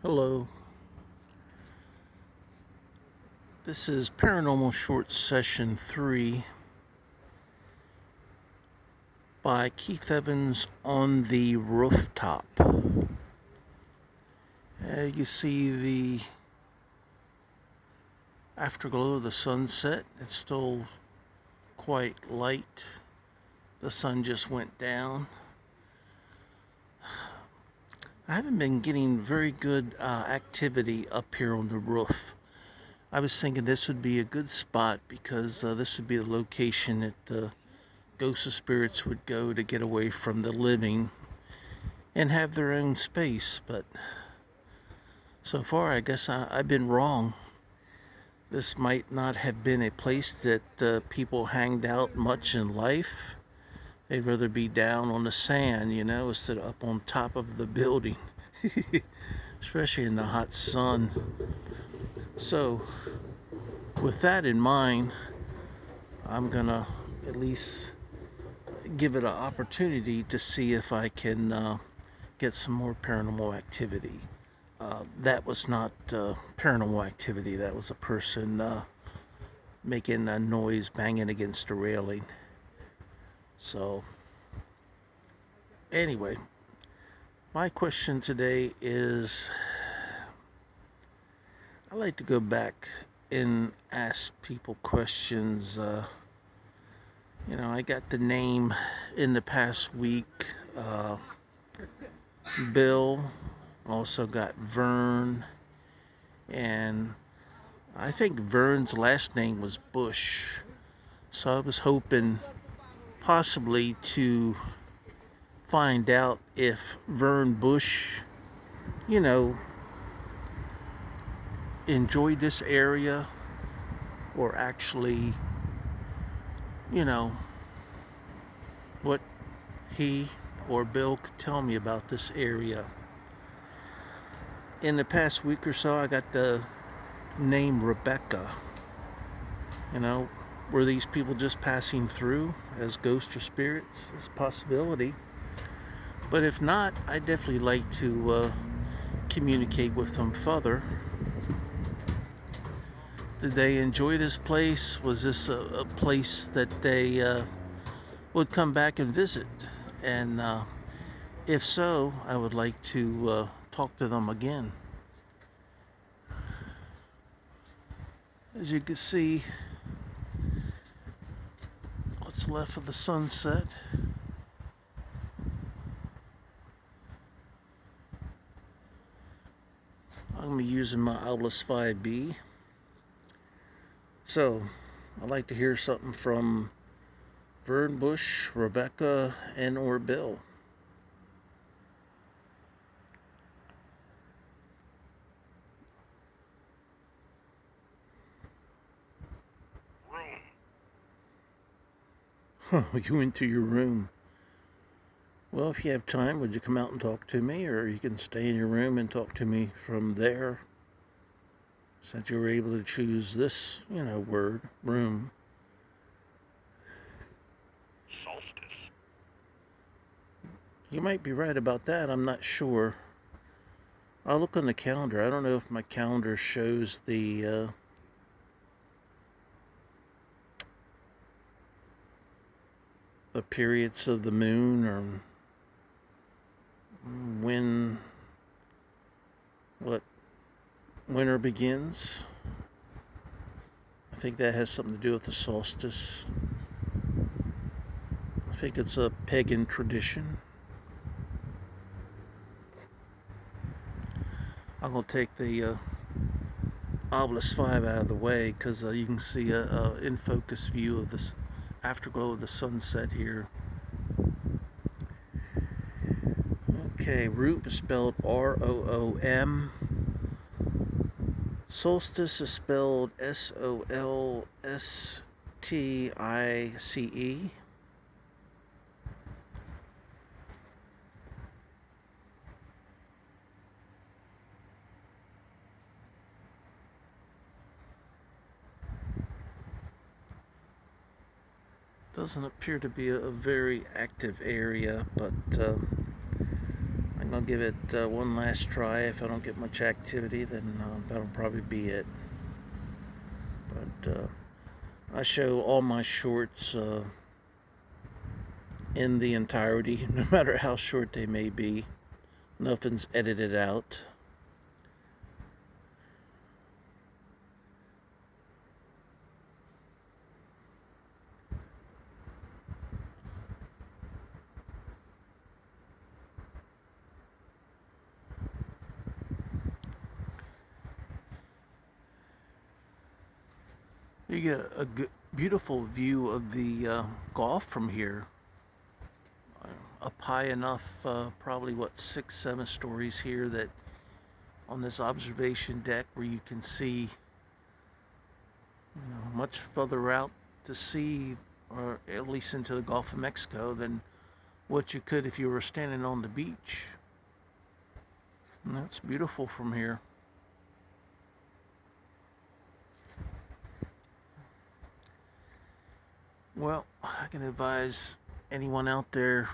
Hello, this is Paranormal Short Session 3 by Keith Evans on the Rooftop. You see the afterglow of the sunset. It's still quite light. The sun just went down. I haven't been getting very good activity up here on the roof. I was thinking this would be a good spot because this would be the location that the ghosts of spirits would go to get away from the living and have their own space. But so far, I guess I've been wrong. This might not have been a place that people hanged out much in life. They'd rather be down on the sand, instead of up on top of the building, especially in the hot sun. So, with that in mind, I'm gonna at least give it an opportunity to see if I can get some more paranormal activity. That was not paranormal activity. That was a person making a noise, banging against a railing. So, anyway, my question today is I like to go back and ask people questions. I got the name in the past week, Bill, also got Vern, and I think Vern's last name was Bush. So I was hoping possibly to find out if Vern Bush, you know, enjoyed this area or actually, you know, what he or Bill could tell me about this area. In the past week or so, I got the name Rebecca. Were these people just passing through as ghosts or spirits? It's a possibility. But if not, I'd definitely like to communicate with them further. Did they enjoy this place? Was this a place that they would come back and visit? And if so, I would like to talk to them again. As you can see, what's left of the sunset. I'm going to be using my Ovilus Vb. So, I'd like to hear something from Vern Bush, Rebecca, and or Bill. Huh, you went to your room. Well, if you have time, would you come out and talk to me? Or you can stay in your room and talk to me from there. Since you were able to choose this, word, room. Solstice. You might be right about that. I'm not sure. I'll look on the calendar. I don't know if my calendar shows the periods of the moon or when winter begins. I think that has something to do with the solstice. I think it's a pagan tradition. I'm going to take the Ovilus 5 out of the way because you can see a in focus view of this afterglow of the sunset here. Okay, room is spelled R-O-O-M. Solstice is spelled S-O-L-S-T-I-C-E. Doesn't appear to be a very active area, but I I'll give it one last try. If I don't get much activity, then that'll probably be it. But I show all my shorts in the entirety, no matter how short they may be. Nothing's edited out. You get a good, beautiful view of the Gulf from here. Up high enough, probably what, 6, 7 stories here, that on this observation deck where you can see, much further out to sea, or at least into the Gulf of Mexico, than what you could if you were standing on the beach. And that's beautiful from here. Well, I can advise anyone out there,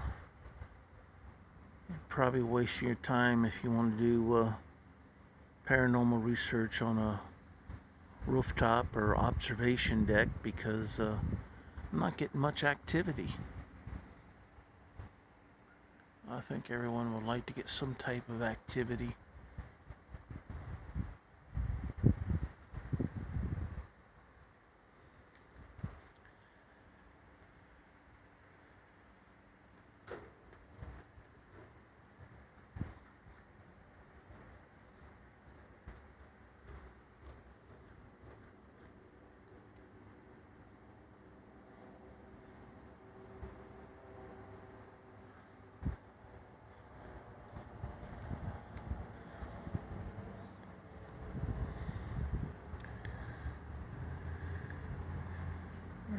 probably wasting your time if you want to do paranormal research on a rooftop or observation deck, because I'm not getting much activity. I think everyone would like to get some type of activity.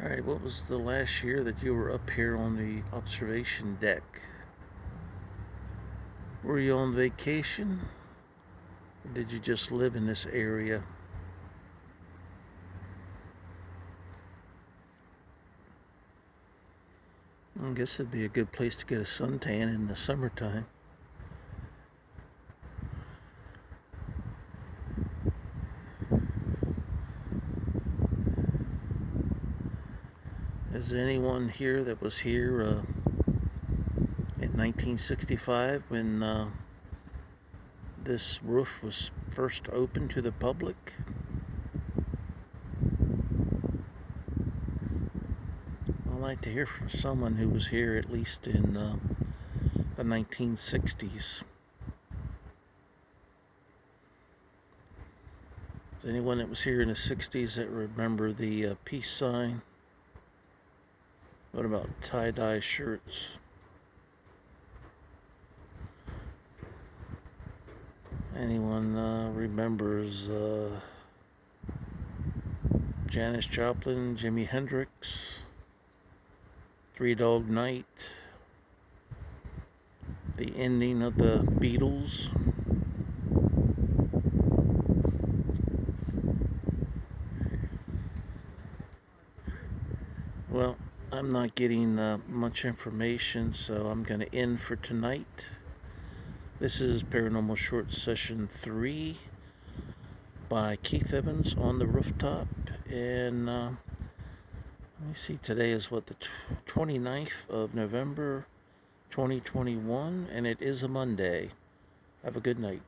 Alright, what was the last year that you were up here on the observation deck? Were you on vacation? Or did you just live in this area? I guess it'd be a good place to get a suntan in the summertime. Is there anyone here that was here in 1965 when this roof was first opened to the public? I'd like to hear from someone who was here at least in the 1960s. Is anyone that was here in the 60s that remember the peace sign? What about tie-dye shirts? Anyone remembers Janis Joplin, Jimi Hendrix, Three Dog Night, the ending of the Beatles? Well, I'm not getting much information, so I'm going to end for tonight. This is Paranormal Short Session 3 by Keith Evans on the rooftop. And let me see, today is what, the 29th of November 2021, and it is a Monday. Have a good night.